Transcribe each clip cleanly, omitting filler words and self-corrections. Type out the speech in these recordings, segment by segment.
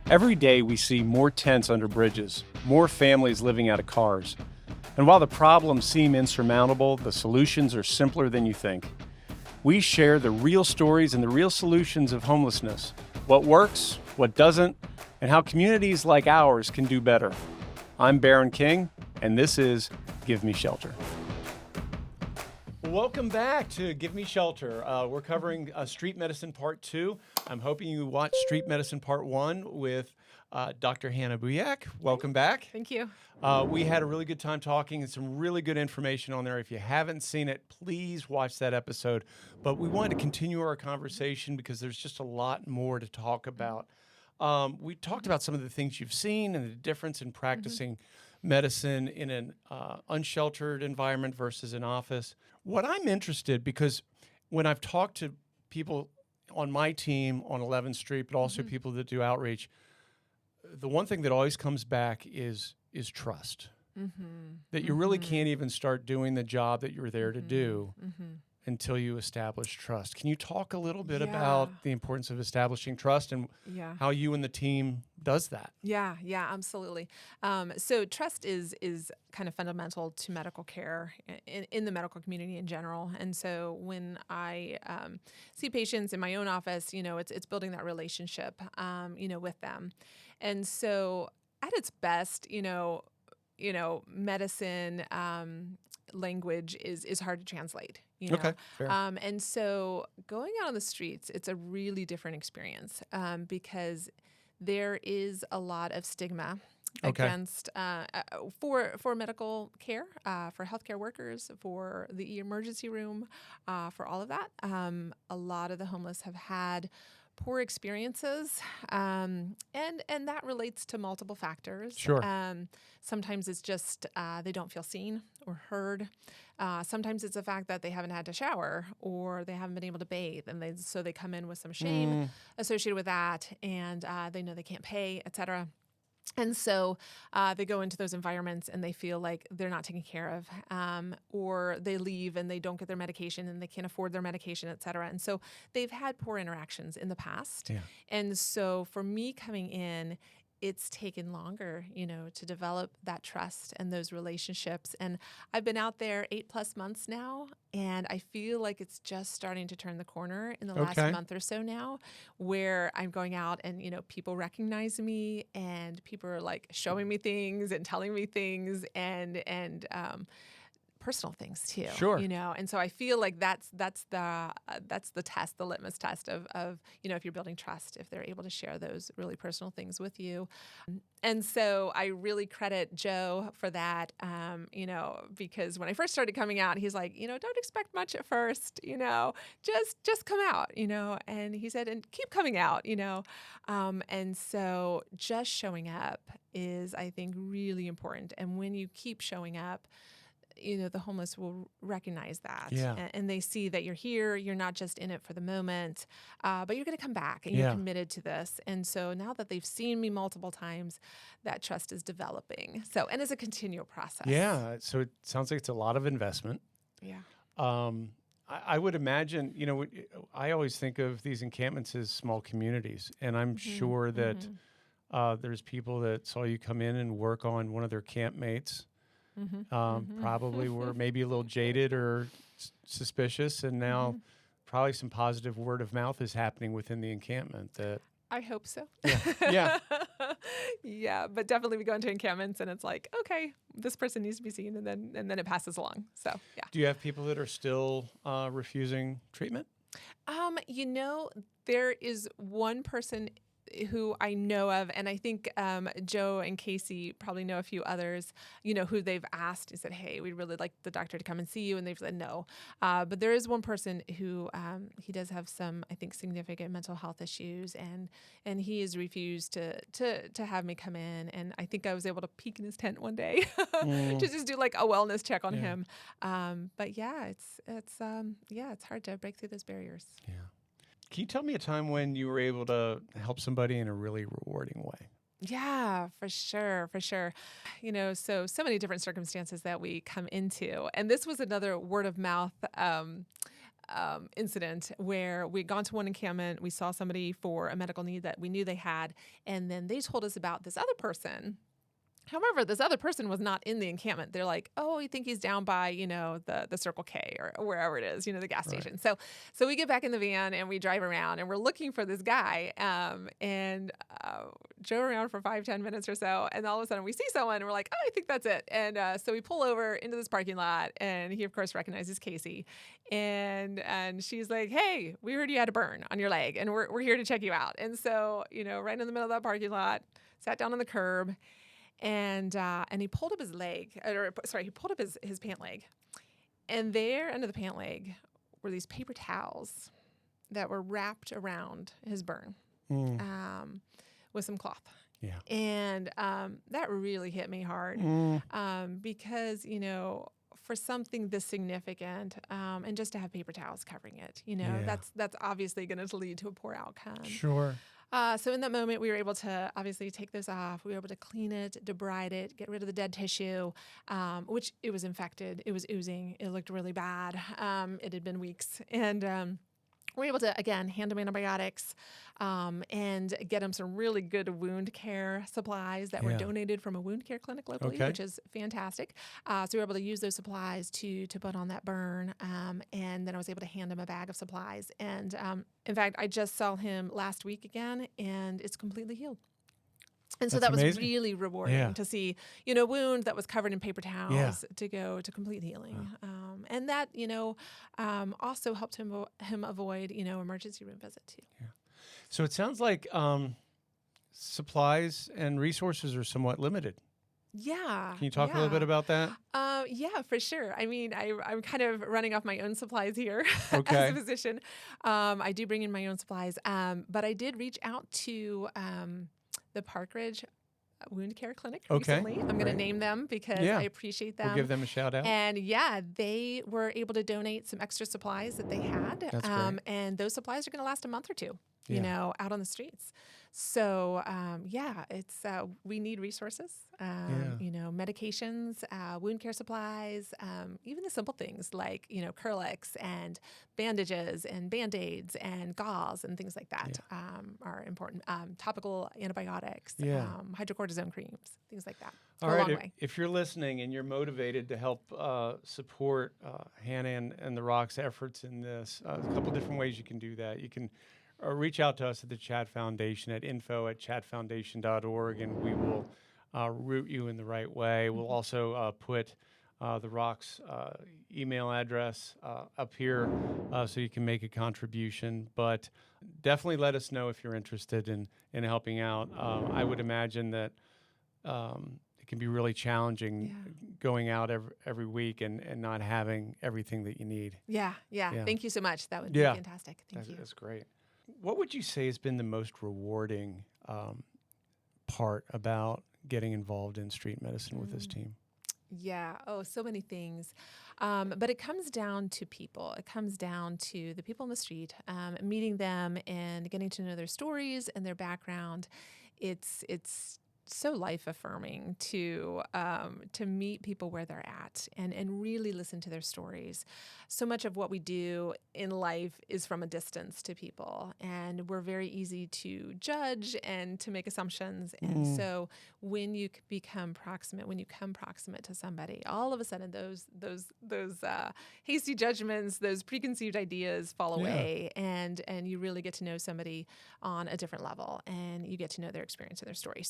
Every day we see more tents under bridges, more families living out of cars. And while the problems seem insurmountable, the solutions are simpler than you think. We share the real stories and the real solutions of homelessness, what works, what doesn't, and how communities like ours can do better. I'm Baron King, and this is Give Me Shelter. Welcome back to Give Me Shelter. We're covering Street Medicine Part 2. I'm hoping you watched Street Medicine Part 1 with Dr. Hannah Bujak. Welcome back. Thank you. We had a really good time talking and some really good information on there. If you haven't seen it, please watch that episode. But we wanted to continue our conversation because there's just a lot more to talk about. We talked about some of the things you've seen and the difference in practicing medicine in an unsheltered environment versus an office. What I'm interested, because when I've talked to people on my team on 11th Street, but also people that do outreach, the one thing that always comes back is trust. That you really can't even start doing the job that you're there to do until you establish trust. Can you talk a little bit about the importance of establishing trust and how you and the team does that? Yeah, absolutely. So trust is kind of fundamental to medical care in the medical community in general. And so when I see patients in my own office, it's building that relationship, with them. And so at its best, medicine language is hard to translate. Okay, fair. And so going out on the streets, it's a really different experience because there is a lot of stigma against for medical care, for healthcare workers, for the emergency room, for all of that. A lot of the homeless have had poor experiences, and that relates to multiple factors. Sure. Sometimes it's just they don't feel seen or heard. Sometimes it's the fact that they haven't had to shower or they haven't been able to bathe, and so they come in with some shame associated with that, and they know they can't pay, et cetera. And so they go into those environments and they feel like they're not taken care of, or they leave and they don't get their medication and they can't afford their medication, et cetera. And so they've had poor interactions in the past. Yeah. And so for me coming in, it's taken longer, to develop that trust and those relationships. And I've been out there 8+ months now, and I feel like it's just starting to turn the corner in the last month or so now, where I'm going out and, people recognize me and people are like showing me things and telling me things and personal things too. Sure. And so I feel like that's the test, the litmus test of if you're building trust, if they're able to share those really personal things with you. And so I really credit Joe for that, because when I first started coming out, he's like, don't expect much at first, just come out, and he said, and keep coming out, and so just showing up is, I think, really important. And when you keep showing up, the homeless will recognize that, and they see that you're here. You're not just in it for the moment, but you're going to come back, and you're committed to this. And so now that they've seen me multiple times, that trust is developing. So, and it's a continual process. Yeah. So it sounds like it's a lot of investment. Yeah. I would imagine, I always think of these encampments as small communities, and I'm sure that there's people that saw you come in and work on one of their campmates. Probably were maybe a little jaded or suspicious, and now probably some positive word of mouth is happening within the encampment. That I hope so. Yeah. Yeah, but definitely we go into encampments and it's like, okay, this person needs to be seen, and then it passes along. So yeah. Do you have people that are still refusing treatment? There is one person who I know of, and I think Joe and Casey probably know a few others, who they've asked and said, hey, we'd really like the doctor to come and see you, and they've said no. But there is one person who he does have some, I think, significant mental health issues, and he has refused to have me come in. And I think I was able to peek in his tent one day to just do like a wellness check on him. But yeah, it's hard to break through those barriers. Yeah. Can you tell me a time when you were able to help somebody in a really rewarding way? Yeah, for sure. So many different circumstances that we come into. And this was another word of mouth incident where we'd gone to one encampment, we saw somebody for a medical need that we knew they had, and then they told us about this other person. However, this other person was not in the encampment. They're like, oh, you think he's down by, the Circle K or wherever it is, the gas station. So we get back in the van and we drive around and we're looking for this guy and drove around for 5-10 minutes or so. And all of a sudden we see someone and we're like, oh, I think that's it. And so we pull over into this parking lot and he, of course, recognizes Casey. And she's like, hey, we heard you had a burn on your leg and we're here to check you out. And so, right in the middle of that parking lot, sat down on the curb. And he pulled up his leg, he pulled up his pant leg. And there under the pant leg were these paper towels that were wrapped around his burn with some cloth. Yeah. And that really hit me hard because, for something this significant and just to have paper towels covering it, that's obviously going to lead to a poor outcome. Sure. So in that moment, we were able to obviously take those off. We were able to clean it, debride it, get rid of the dead tissue, which it was infected. It was oozing. It looked really bad. It had been weeks. And we were able to, again, hand him antibiotics and get him some really good wound care supplies that were donated from a wound care clinic locally, which is fantastic. So we were able to use those supplies to put on that burn. And then I was able to hand him a bag of supplies. And in fact, I just saw him last week again, and it's completely healed. And so That's that was amazing. really rewarding to see, a wound that was covered in paper towels to go to complete healing. And that, also helped him avoid, emergency room visit too. Yeah. So it sounds like supplies and resources are somewhat limited. Yeah. Can you talk a little bit about that? Yeah, for sure. I mean, I'm kind of running off my own supplies here Okay. as a physician. I do bring in my own supplies, but I did reach out to the Park Ridge Wound Care Clinic recently. I'm going to name them because I appreciate them. We'll give them a shout out. And they were able to donate some extra supplies that they had. That's great. And those supplies are going to last a month or two, out on the streets. So, it's we need resources, medications, wound care supplies, even the simple things like, Curlex and bandages and Band-Aids and gauze and things like that are important. Topical antibiotics, hydrocortisone creams, things like that. All right, if you're listening and you're motivated to help support Hannah and the Rock's efforts in this, a couple different ways you can do that. You can reach out to us at the Chad Foundation at info@chadfoundation.org, and we will route you in the right way. We'll also put the Rock's email address up here so you can make a contribution. But definitely let us know if you're interested in helping out. I would imagine that it can be really challenging going out every week and not having everything that you need. Yeah. Thank you so much. That would be fantastic. Thank you. That's great. What would you say has been the most rewarding part about getting involved in street medicine with this team? Yeah. Oh, so many things. But it comes down to people. It comes down to the people on the street, meeting them and getting to know their stories and their background. It's so life affirming to meet people where they're at and really listen to their stories. So much of what we do in life is from a distance to people, and we're very easy to judge and to make assumptions. And so when you come proximate to somebody, all of a sudden those hasty judgments, those preconceived ideas fall away, and you really get to know somebody on a different level, and you get to know their experience and their story.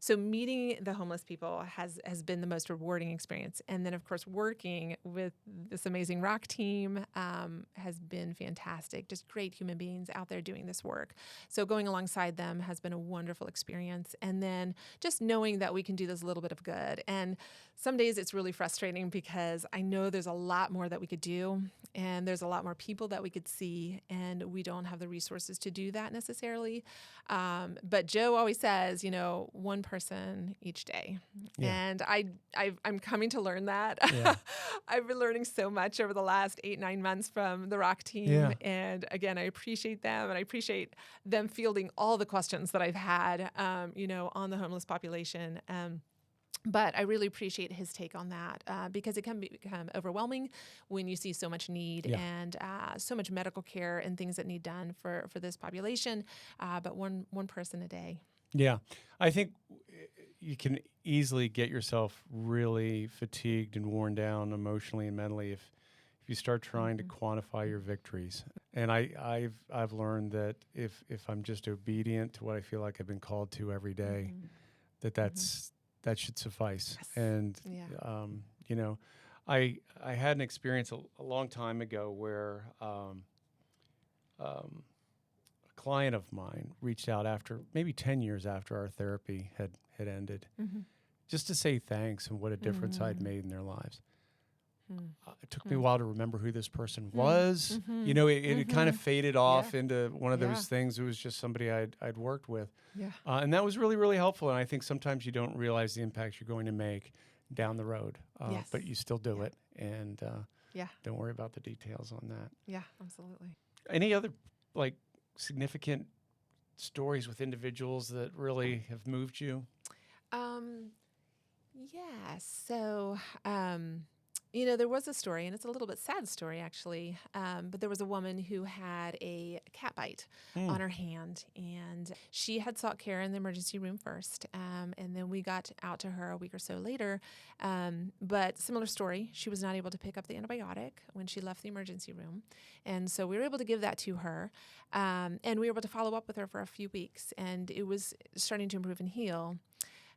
So meeting the homeless people has been the most rewarding experience. And then, of course, working with this amazing Rock team has been fantastic. Just great human beings out there doing this work. So going alongside them has been a wonderful experience. And then just knowing that we can do this little bit of good. And some days it's really frustrating because I know there's a lot more that we could do, and there's a lot more people that we could see, and we don't have the resources to do that necessarily. But Joe always says, one person each day. Yeah. And I'm coming to learn that. Yeah. I've been learning so much over the last 8-9 months from the Rock team. Yeah. And again, I appreciate them, and I appreciate them fielding all the questions that I've had, on the homeless population. But I really appreciate his take on that because it can become overwhelming when you see so much need and so much medical care and things that need done for this population. But one person a day. Yeah. I think you can easily get yourself really fatigued and worn down emotionally and mentally if you start trying to quantify your victories. And I've learned that if I'm just obedient to what I feel like I've been called to every day, that should suffice. Yes. And you know, I had an experience a long time ago where a client of mine reached out after maybe 10 years after our therapy had ended, just to say thanks and what a difference I'd made in their lives. It took me a while to remember who this person was. You know, it kind of faded off into one of those things. It was just somebody I'd worked with. Yeah. And that was really, really helpful. And I think sometimes you don't realize the impact you're going to make down the road, but you still do it. And don't worry about the details on that. Yeah, absolutely. Any other like significant stories with individuals that really have moved you? Yeah. So, you know, there was a story, and it's a little bit sad story actually. But there was a woman who had a cat bite on her hand, and she had sought care in the emergency room first, and then we got out to her a week or so later. But similar story, she was not able to pick up the antibiotic when she left the emergency room, and so we were able to give that to her, and we were able to follow up with her for a few weeks, and it was starting to improve and heal.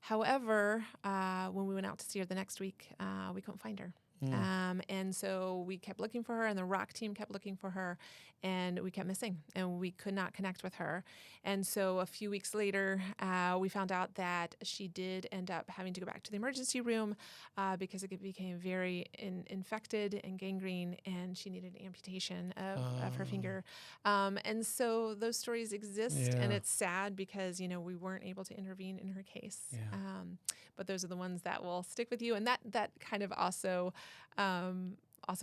However, when we went out to see her the next week, we couldn't find her. And so we kept looking for her, and the ROC team kept looking for her, and we kept missing, and we could not connect with her. And so a few weeks later, we found out that she did end up having to go back to the emergency room because it became very infected and gangrene, and she needed an amputation of her finger. And so those stories exist, and it's sad because, you know, we weren't able to intervene in her case. But those are the ones that will stick with you, and that kind of also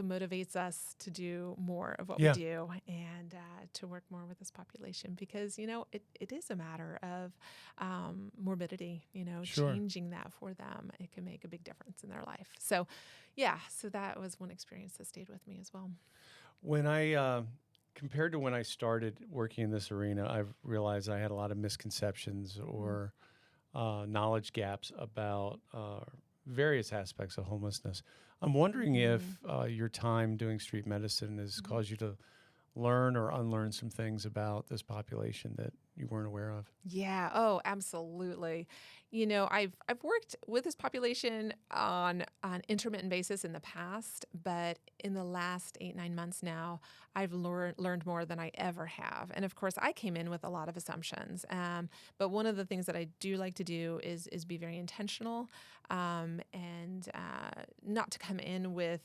motivates us to do more of what we do and to work more with this population because, you know, it is a matter of morbidity, you know, changing that for them. It can make a big difference in their life. So, so that was one experience that stayed with me as well. When I compared to when I started working in this arena, I've realized I had a lot of misconceptions or knowledge gaps about various aspects of homelessness. I'm wondering if your time doing street medicine has caused you to learn or unlearn some things about this population that you weren't aware of. Yeah. Oh, absolutely. You know, I've worked with this population on an intermittent basis in the past, but in the last 8-9 months now, I've learned more than I ever have. And of course, I came in with a lot of assumptions. But one of the things that I do like to do is be very intentional and not to come in with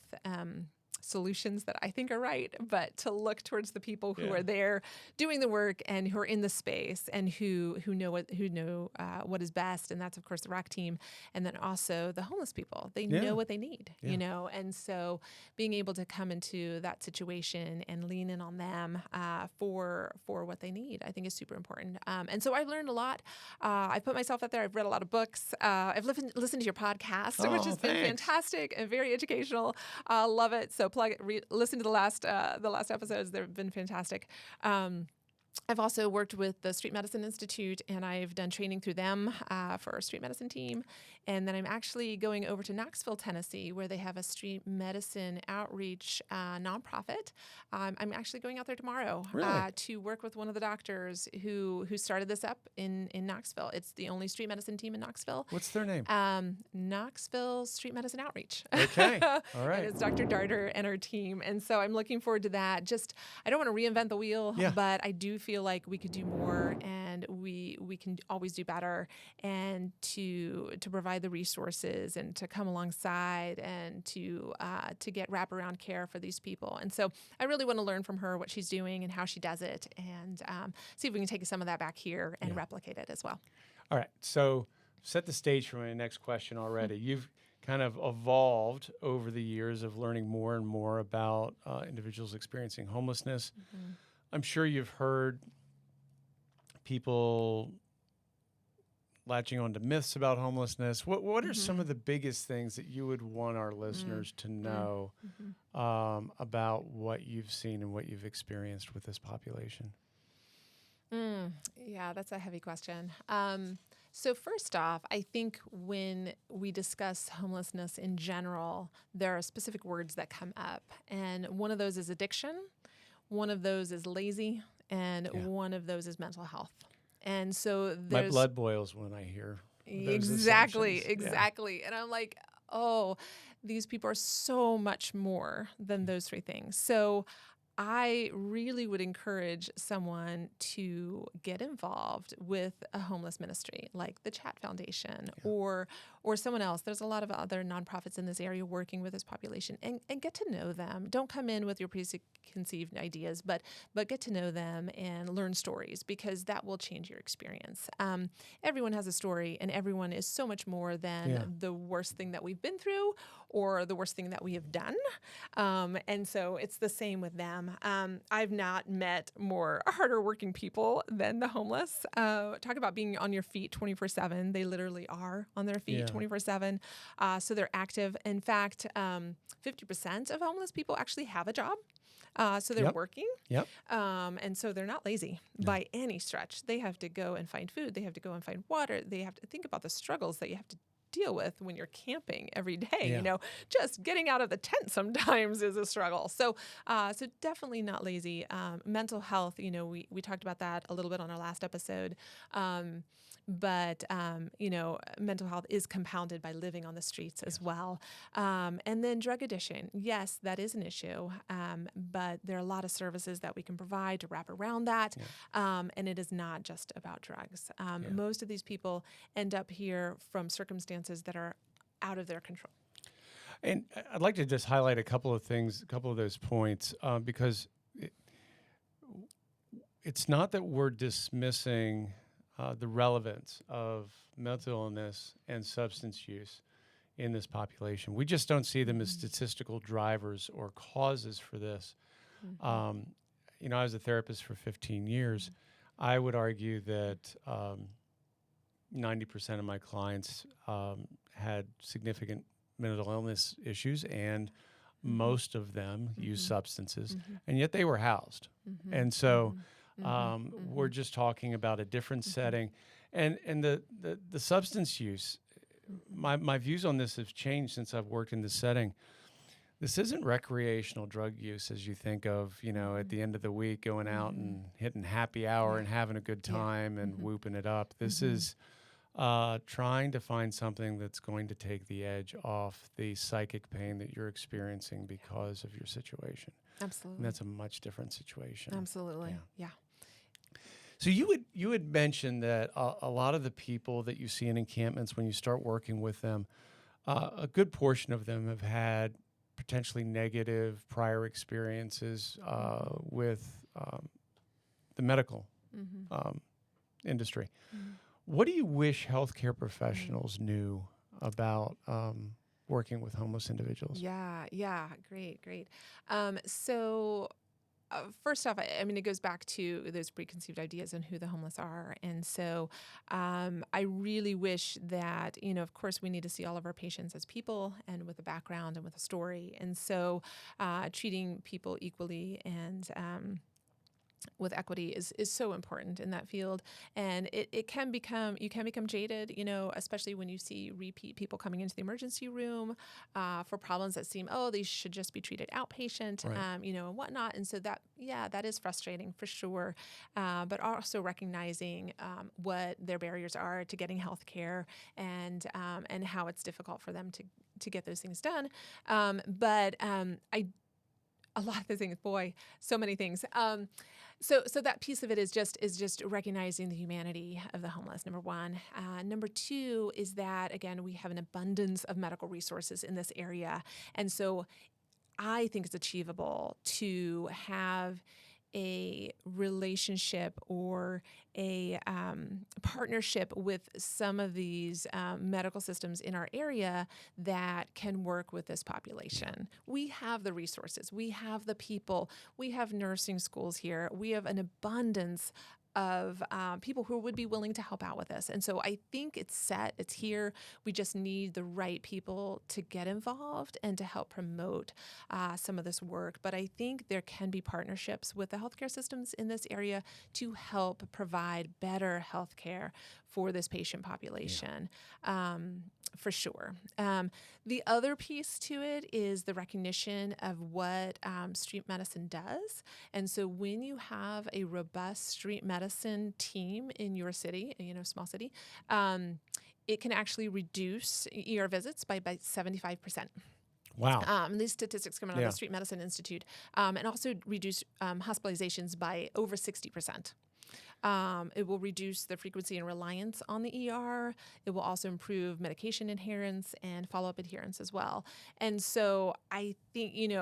solutions that I think are right, but to look towards the people who are there doing the work and who are in the space and who know what is best. And that's of course the ROC team, and then also the homeless people. They know what they need, you know, and so being able to come into that situation and lean in on them for what they need, I think is super important. And so I've learned a lot. I put myself out there. I've read a lot of books. I've listened to your podcast, which has been fantastic and very educational. Love it. So listen to the last episodes. They've been fantastic. I've also worked with the Street Medicine Institute, and I've done training through them for our street medicine team. And then I'm actually going over to Knoxville, Tennessee, where they have a street medicine outreach nonprofit. I'm actually going out there tomorrow to work with one of the doctors who started this up in Knoxville. It's the only street medicine team in Knoxville. What's their name? Knoxville Street Medicine Outreach. Okay. All right. And it's Dr. Darter and her team. And so I'm looking forward to that. I don't want to reinvent the wheel, but I do feel like we could do more, and we can always do better, and to provide the resources and to come alongside and to get wraparound care for these people. And so I really want to learn from her what she's doing and how she does it, and see if we can take some of that back here and replicate it as well. All right. So set the stage for my next question already. You've kind of evolved over the years of learning more and more about individuals experiencing homelessness. I'm sure you've heard people latching on to myths about homelessness. What are some Mhm. of the biggest things that you would want our listeners to know Mhm. about what you've seen and what you've experienced with this population? Yeah, that's a heavy question. So first off, I think when we discuss homelessness in general, there are specific words that come up, and one of those is addiction, one of those is lazy, and Yeah. one of those is mental health. And so My there's blood boils when I hear those exactly, assumptions. Yeah. exactly. And I'm like, oh, these people are so much more than those three things. So I really would encourage someone to get involved with a homeless ministry like the Chat Foundation Yeah. or someone else. There's a lot of other nonprofits in this area working with this population and get to know them. Don't come in with your preconceived ideas, but get to know them and learn stories because that will change your experience. Everyone has a story and everyone is so much more than Yeah. the worst thing that we've been through or the worst thing that we have done. And so it's the same with them. I've not met more harder working people than the homeless. Talk about being on your feet 24/7. They literally are on their feet Yeah. 24/7. So they're active. In fact, 50% of homeless people actually have a job. So they're Yep. working. Yep. And so they're not lazy by any stretch. They have to go and find food. They have to go and find water. They have to think about the struggles that you have to deal with when you're camping every day. Yeah. You know, just getting out of the tent sometimes is a struggle. So, so definitely not lazy. Mental health, you know, we talked about that a little bit on our last episode. But mental health is compounded by living on the streets as well. And then drug addiction. Yes, that is an issue. But there are a lot of services that we can provide to wrap around that. And it is not just about drugs. Most of these people end up here from circumstances that are out of their control. And I'd like to just highlight a couple of things, a couple of those points, because it's not that we're dismissing the relevance of mental illness and substance use in this population. We just don't see them as statistical drivers or causes for this. I was a therapist for 15 years. I would argue that 90% of my clients had significant mental illness issues, and most of them use substances, and yet they were housed. And so we're just talking about a different setting. And the substance use, my views on this have changed since I've worked in this setting. This isn't recreational drug use as you think of, at the end of the week going out and hitting happy hour and having a good time and whooping it up. This is trying to find something that's going to take the edge off the psychic pain that you're experiencing because of your situation. Absolutely. And that's a much different situation. Absolutely. Yeah. So you had mentioned that a lot of the people that you see in encampments, when you start working with them, a good portion of them have had potentially negative prior experiences with the medical industry. What do you wish healthcare professionals knew about working with homeless individuals? Yeah. Great. First off, I mean, it goes back to those preconceived ideas on who the homeless are. And so I really wish that, of course, we need to see all of our patients as people and with a background and with a story. And so treating people equally and with equity is so important in that field. And you can become jaded, especially when you see repeat people coming into the emergency room for problems that seem, these should just be treated outpatient, and whatnot. And so that is frustrating for sure. But also recognizing what their barriers are to getting health care and how it's difficult for them to get those things done. A lot of the things, so many things. So that piece of it is just recognizing the humanity of the homeless, number one. Number two is that, again, we have an abundance of medical resources in this area. And so I think it's achievable to have a relationship or a partnership with some of these medical systems in our area that can work with this population. We have the resources. We have the people. We have nursing schools here. We have an abundance of people who would be willing to help out with this. And so I think it's set, it's here. We just need the right people to get involved and to help promote some of this work. But I think there can be partnerships with the healthcare systems in this area to help provide better healthcare for this patient population, for sure. The other piece to it is the recognition of what street medicine does. And so when you have a robust street medicine team in your city, small city, it can actually reduce ER visits by 75%. Wow. These statistics come out of the Street Medicine Institute, and also reduce hospitalizations by over 60%. It will reduce the frequency and reliance on the ER. It will also improve medication adherence and follow-up adherence as well. And so I think,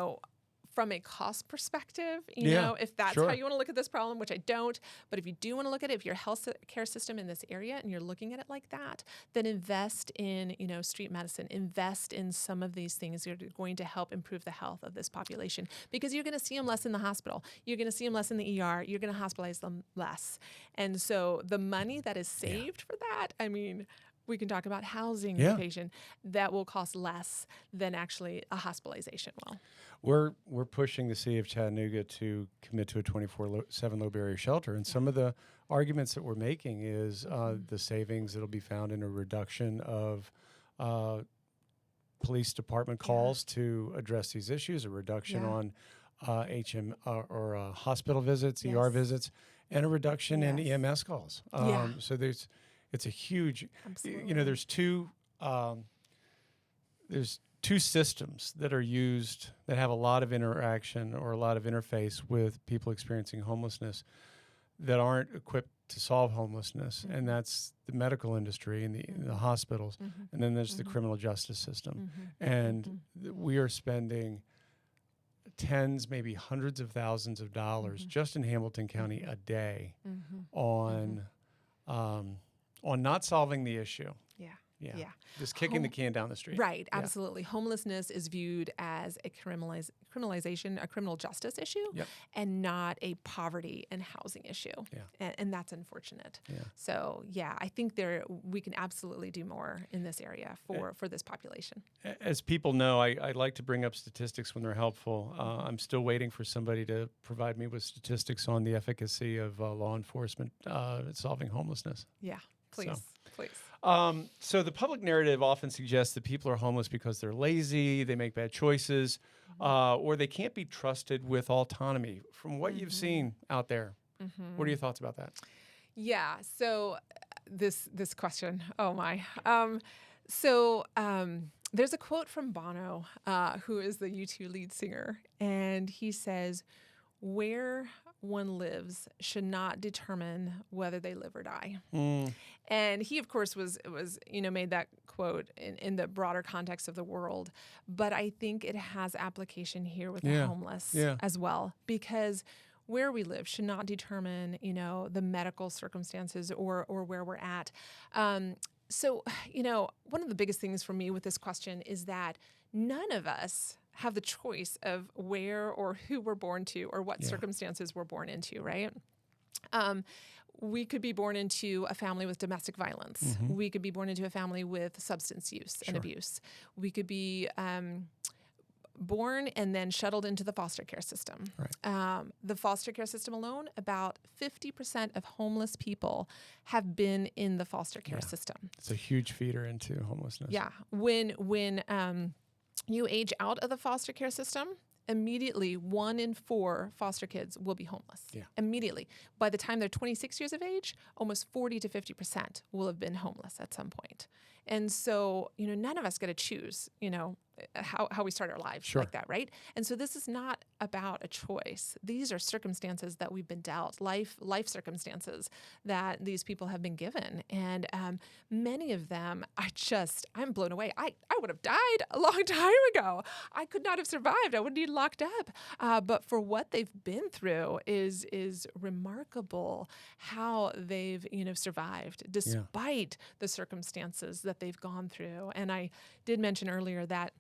from a cost perspective, if that's how you want to look at this problem, which I don't, but if you do want to look at it, if your health care system in this area and you're looking at it like that, then invest in, street medicine, invest in some of these things that are going to help improve the health of this population, because you're going to see them less in the hospital. You're going to see them less in the ER. You're going to hospitalize them less. And so the money that is saved for that, we can talk about housing the patient, that will cost less than actually a hospitalization will. We're pushing the city of Chattanooga to commit to a 24/7 low barrier shelter, and some of the arguments that we're making is the savings that'll be found in a reduction of police department calls to address these issues, a reduction on hospital visits, ER visits, and a reduction in EMS calls. So it's a huge, there's two systems that are used that have a lot of interaction or a lot of interface with people experiencing homelessness that aren't equipped to solve homelessness, and that's the medical industry and the hospitals, and then there's the criminal justice system. And we are spending tens, maybe hundreds of thousands of dollars just in Hamilton County a day on not solving the issue. Yeah. Just kicking the can down the street. Right. Absolutely. Homelessness is viewed as a criminalization, a criminal justice issue, and not a poverty and housing issue. And that's unfortunate. So, I think we can absolutely do more in this area for this population. As people know, I like to bring up statistics when they're helpful. I'm still waiting for somebody to provide me with statistics on the efficacy of law enforcement solving homelessness. Yeah. Please. So the public narrative often suggests that people are homeless because they're lazy, they make bad choices, or they can't be trusted with autonomy. From what you've seen out there, what are your thoughts about that? Yeah. So this question, oh my. There's a quote from Bono, who is the U2 lead singer, and he says, "Where one lives should not determine whether they live or die." And he, of course, was made that quote in the broader context of the world. But I think it has application here with the homeless as well, because where we live should not determine, the medical circumstances or where we're at. So, one of the biggest things for me with this question is that none of us have the choice of where or who we're born to or what circumstances we're born into, right? We could be born into a family with domestic violence. We could be born into a family with substance use and abuse. We could be born and then shuttled into the foster care system. Right. The foster care system alone, about 50% of homeless people have been in the foster care system. It's a huge feeder into homelessness. Yeah. When you age out of the foster care system, immediately 1 in 4 foster kids will be homeless. Immediately. By the time they're 26 years of age, almost 40 to 50% will have been homeless at some point. And so, none of us get to choose, how we start our lives like that, right? And so this is not about a choice. These are circumstances that we've been dealt, life circumstances that these people have been given. And many of them, I'm blown away. I would have died a long time ago. I could not have survived. I would be locked up. But for what they've been through is remarkable how they've, survived despite the circumstances that they've gone through. And I did mention earlier that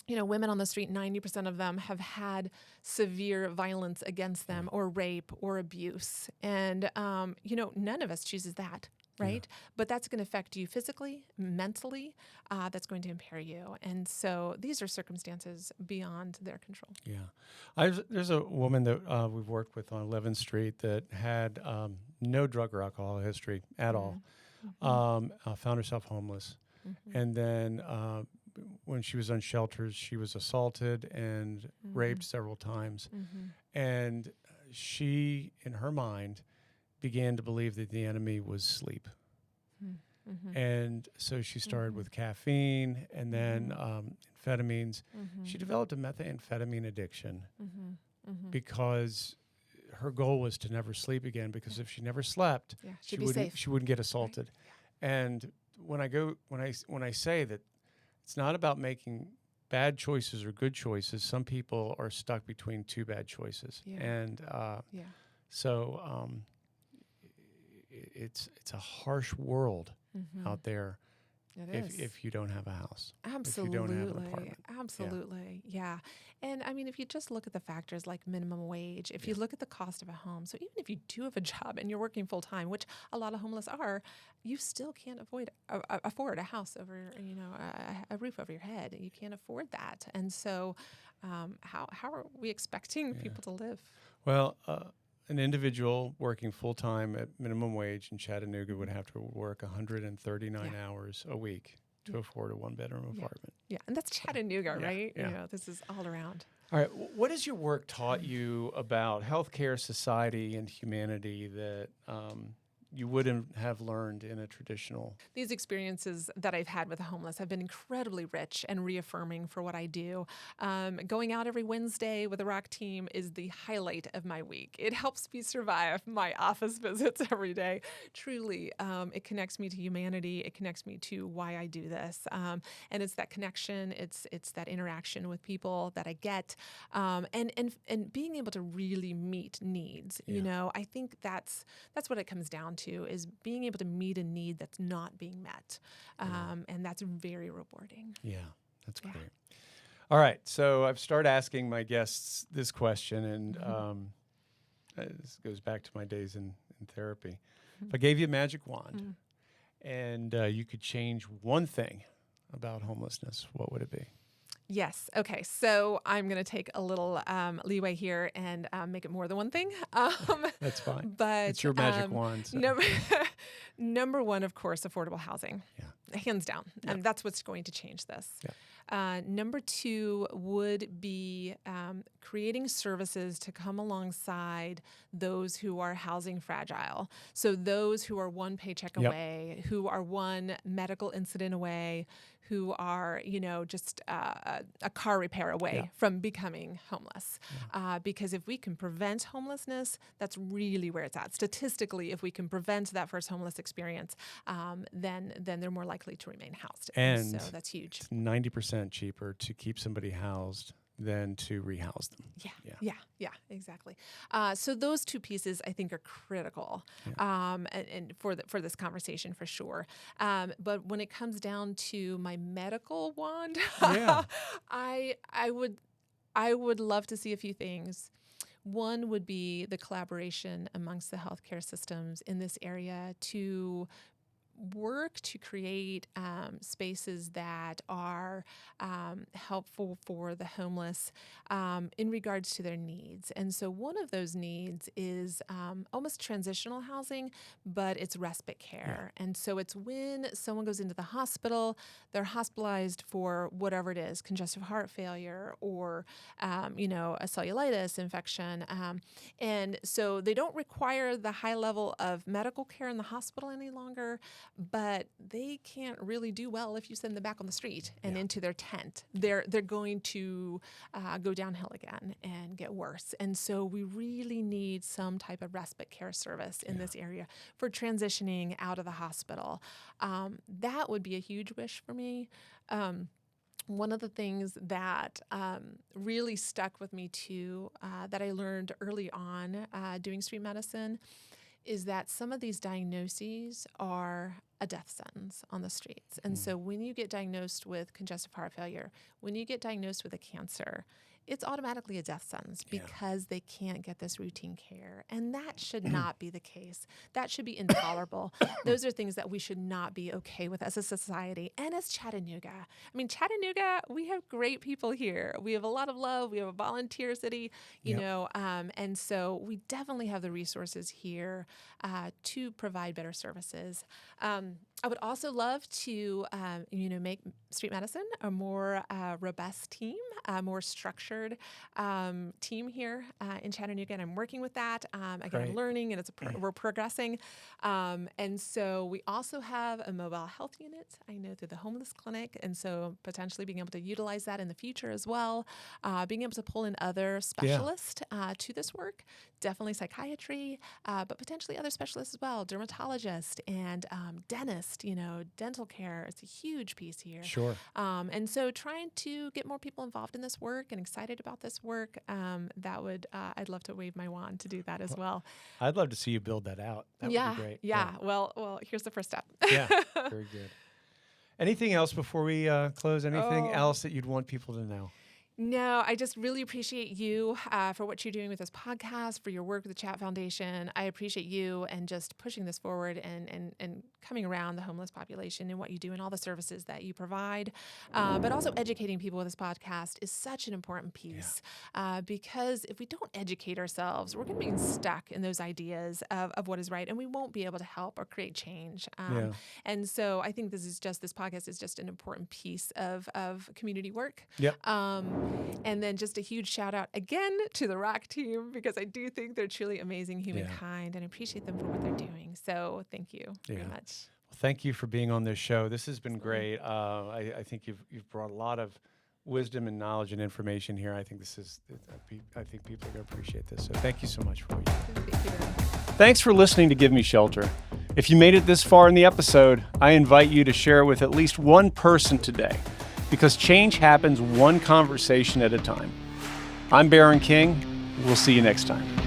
women on the street, 90% of them have had severe violence against them or rape or abuse. And, none of us chooses that, right? But that's going to affect you physically, mentally. That's going to impair you. And so these are circumstances beyond their control. Yeah. There's a woman that we've worked with on 11th Street that had no drug or alcohol history at all. Found herself homeless. And then when she was unsheltered, she was assaulted and raped several times. And she, in her mind, began to believe that the enemy was sleep. And so she started with caffeine and then amphetamines. She developed a methamphetamine addiction because her goal was to never sleep again, because if she never slept, she'd be safe. She wouldn't get assaulted. Right. And when I say that it's not about making bad choices or good choices, some people are stuck between two bad choices. And so it's a harsh world out there. If you don't have a house. Absolutely. If you don't have an apartment. Absolutely. Yeah. And I mean, if you just look at the factors like minimum wage, if you look at the cost of a home, so even if you do have a job and you're working full time, which a lot of homeless are, you still can't afford a house over, a roof over your head. You can't afford that. And so how are we expecting people to live? Well, an individual working full-time at minimum wage in Chattanooga would have to work 139 hours a week to afford a one-bedroom apartment. Yeah, and that's Chattanooga, right? This is all around. All right, what has your work taught you about healthcare, society, and humanity that you wouldn't have learned in a traditional? These experiences that I've had with the homeless have been incredibly rich and reaffirming for what I do. Going out every Wednesday with the ROC team is the highlight of my week. It helps me survive my office visits every day. Truly, it connects me to humanity. It connects me to why I do this. And it's that connection. It's that interaction with people that I get. And being able to really meet needs. I think that's what it comes down to, is being able to meet a need that's not being met. And that's very rewarding. Yeah, that's great. All right, so I've started asking my guests this question, and this goes back to my days in therapy. If I gave you a magic wand and you could change one thing about homelessness, what would it be? Yes. Okay. So I'm going to take a little leeway here and make it more than one thing. That's fine. But it's your magic wand. So. Number one, of course, affordable housing. Yeah. Hands down. Yep. And that's what's going to change this. Yeah. Number two would be creating services to come alongside those who are housing fragile. So those who are one paycheck away, who are one medical incident away, who are, just a car repair away from becoming homeless. Because if we can prevent homelessness, that's really where it's at. Statistically, if we can prevent that first homeless experience, then they're more likely to remain housed. And so that's huge. It's 90% cheaper to keep somebody housed than to rehouse them. Yeah, exactly. So those two pieces I think are critical, and for this conversation for sure. But when it comes down to my medical wand, I would love to see a few things. One would be the collaboration amongst the healthcare systems in this area to work to create spaces that are helpful for the homeless in regards to their needs. And so one of those needs is almost transitional housing, but it's respite care. And so it's when someone goes into the hospital, they're hospitalized for whatever it is, congestive heart failure or, a cellulitis infection. And so they don't require the high level of medical care in the hospital any longer, but they can't really do well if you send them back on the street and into their tent. They're going to go downhill again and get worse. And so we really need some type of respite care service in this area for transitioning out of the hospital. That would be a huge wish for me. One of the things that really stuck with me too, that I learned early on doing street medicine, is that some of these diagnoses are a death sentence on the streets. And so when you get diagnosed with congestive heart failure, when you get diagnosed with a cancer, it's automatically a death sentence because they can't get this routine care. And that should not be the case. That should be intolerable. Those are things that we should not be okay with as a society and as Chattanooga. I mean, Chattanooga, we have great people here. We have a lot of love. We have a volunteer city, you know, and so we definitely have the resources here to provide better services. I would also love to, make street medicine a more robust team, a more structured team here in Chattanooga, and I'm working with that. Again, I'm learning, and we're progressing. And so we also have a mobile health unit, I know, through the homeless clinic, and so potentially being able to utilize that in the future as well. Being able to pull in other specialists to this work, definitely psychiatry, but potentially other specialists as well, dermatologist and dentist. Dental care is a huge piece here. Sure. And so trying to get more people involved in this work and excited about this work, I'd love to wave my wand to do that as well. I'd love to see you build that out. That would be great. Yeah. Well, here's the first step. Yeah. Very good. Anything else before we close? Anything else that you'd want people to know? No, I just really appreciate you for what you're doing with this podcast, for your work with the Chat Foundation. I appreciate you and just pushing this forward and coming around the homeless population and what you do and all the services that you provide. But also educating people with this podcast is such an important piece because if we don't educate ourselves, we're going to be stuck in those ideas of what is right, and we won't be able to help or create change. And so I think this podcast is just an important piece of community work. Yep. And then just a huge shout out again to the ROC team, because I do think they're truly amazing humankind and I appreciate them for what they're doing. So thank you very much. Well, thank you for being on this show. This has been great. I think you've brought a lot of wisdom and knowledge and information here. I think people are going to appreciate this. So thank you so much for what you do. Thank you very much. Thanks for listening to Give Me Shelter. If you made it this far in the episode, I invite you to share it with at least one person today, because change happens one conversation at a time. I'm Baron King. We'll see you next time.